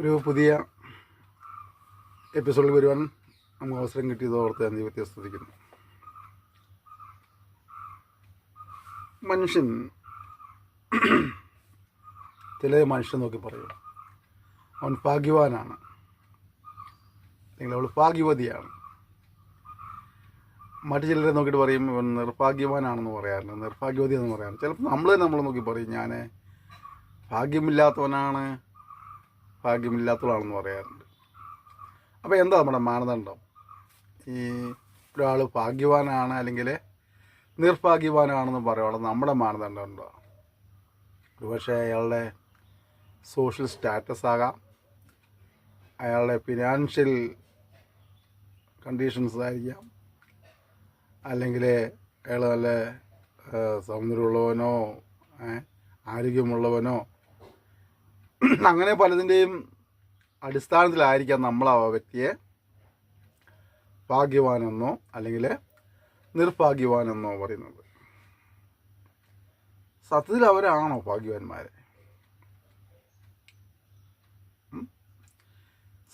ഒരു പുതിയ എപ്പിസോഡിൽ വരുവാൻ നമുക്ക് അവസരം കിട്ടിയതോർത്ത് ഞാൻ ദൈവത്തെ സ്തുതിക്കുന്നു. മനുഷ്യൻ ചില മനുഷ്യൻ നോക്കി പറയും അവൻ ഭാഗ്യവാനാണ്, അല്ലെങ്കിൽ അവൾ ഭാഗ്യവതിയാണ്. മറ്റു ചിലരെ നോക്കിയിട്ട് പറയും ഇവൻ നിർഭാഗ്യവാനാണെന്ന് പറയാറുണ്ട്, നിർഭാഗ്യവതി എന്ന് പറയാറുണ്ട്. ചിലപ്പോൾ നമ്മൾ നോക്കി പറയും ഞാൻ ഭാഗ്യമില്ലാത്തവനാണ്, ഭാഗ്യമില്ലാത്തവളാണെന്ന് പറയാറുണ്ട്. അപ്പോൾ എന്താ നമ്മുടെ മാനദണ്ഡം? ഈ ഒരാൾ ഭാഗ്യവാനാണ് അല്ലെങ്കിൽ നിർഭാഗ്യവാനാണെന്ന് പറയുമ്പോൾ നമ്മുടെ മാനദണ്ഡം ഉണ്ടോ? ഒരുപക്ഷെ അയാളുടെ സോഷ്യൽ സ്റ്റാറ്റസ് ആകാം, അയാളുടെ ഫിനാൻഷ്യൽ കണ്ടീഷൻസ് ആയിരിക്കാം, അല്ലെങ്കിൽ അയാൾ നല്ല സൗന്ദര്യമുള്ളവനോ ആരോഗ്യമുള്ളവനോ, അങ്ങനെ പലതിൻ്റെയും അടിസ്ഥാനത്തിലായിരിക്കാം നമ്മൾ ആ വ്യക്തിയെ ഭാഗ്യവാനെന്നോ അല്ലെങ്കിൽ നിർഭാഗ്യവാനെന്നോ പറയുന്നത്. സത്യത്തിൽ അവരാണോ ഭാഗ്യവാന്മാർ?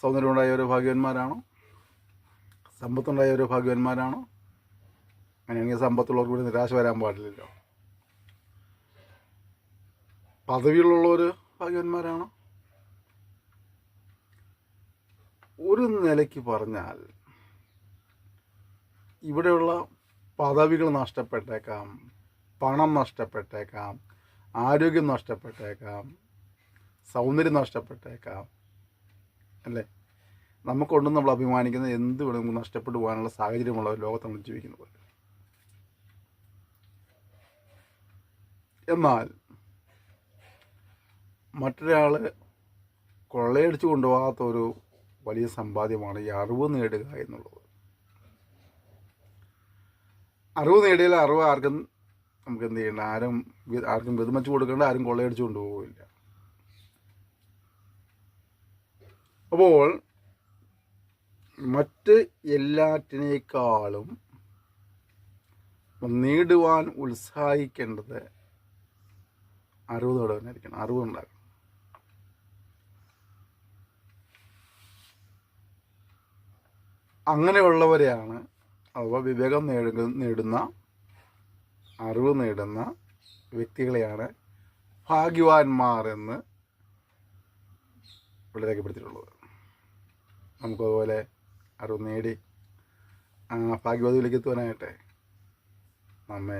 സൗന്ദര്യമുണ്ടായവരോ ഭാഗ്യവാന്മാരാണോ? സമ്പത്തുണ്ടായവരോ ഭാഗ്യവാന്മാരാണോ? അങ്ങനെയാണെങ്കിൽ സമ്പത്തുള്ളവർക്ക് കൂടി നിരാശ വരാൻ പാടില്ലല്ലോ. പദവികളുള്ളവർ ഭാഗ്യവാന്മാരാണോ? ഒരു നിലയ്ക്ക് പറഞ്ഞാൽ ഇവിടെയുള്ള പദവികൾ നഷ്ടപ്പെട്ടേക്കാം, പണം നഷ്ടപ്പെട്ടേക്കാം, ആരോഗ്യം നഷ്ടപ്പെട്ടേക്കാം, സൗന്ദര്യം നഷ്ടപ്പെട്ടേക്കാം, അല്ലേ? നമുക്കുണ്ടെന്ന് നമ്മൾ അഭിമാനിക്കുന്ന എന്ത് വേണമെങ്കിലും നഷ്ടപ്പെട്ടു പോകാനുള്ള സാഹചര്യമുള്ള ലോകത്ത് നമ്മൾ ജീവിക്കുന്നത്. എന്നാൽ മറ്റൊരാൾ കൊള്ളയടിച്ചു കൊണ്ടുപോകാത്തൊരു വലിയ സമ്പാദ്യമാണ് ഈ അറിവ് നേടുക എന്നുള്ളത്. അറിവ് നേടിയാൽ അറിവ് ആർക്കും നമുക്ക് എന്ത് ചെയ്യണ്ട, ആർക്കും വിതമച്ചു കൊടുക്കേണ്ട, ആരും കൊള്ളയടിച്ചു കൊണ്ടുപോകില്ല. അപ്പോൾ മറ്റ് എല്ലാറ്റിനേക്കാളും നേടുവാൻ ഉത്സാഹിക്കേണ്ടത് അറിവ് നേടുവാനായിരിക്കണം, അറിവുണ്ടാക്കണം. അങ്ങനെയുള്ളവരെയാണ് അഥവാ വിവേകം നേടുന്ന, അറിവ് നേടുന്ന വ്യക്തികളെയാണ് ഭാഗ്യവാന്മാർ എന്ന് ഇവിടെ രേഖപ്പെടുത്തിയിട്ടുള്ളത്. നമുക്കതുപോലെ അറിവ് നേടി ഭാഗ്യവതിയിലേക്ക് എത്തുവാനായിട്ട് നമ്മെ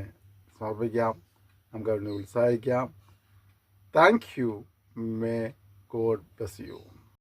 സമർപ്പിക്കാം, നമുക്ക് അതിനെ ഉത്സാഹിക്കാം. Thank you. May God bless U.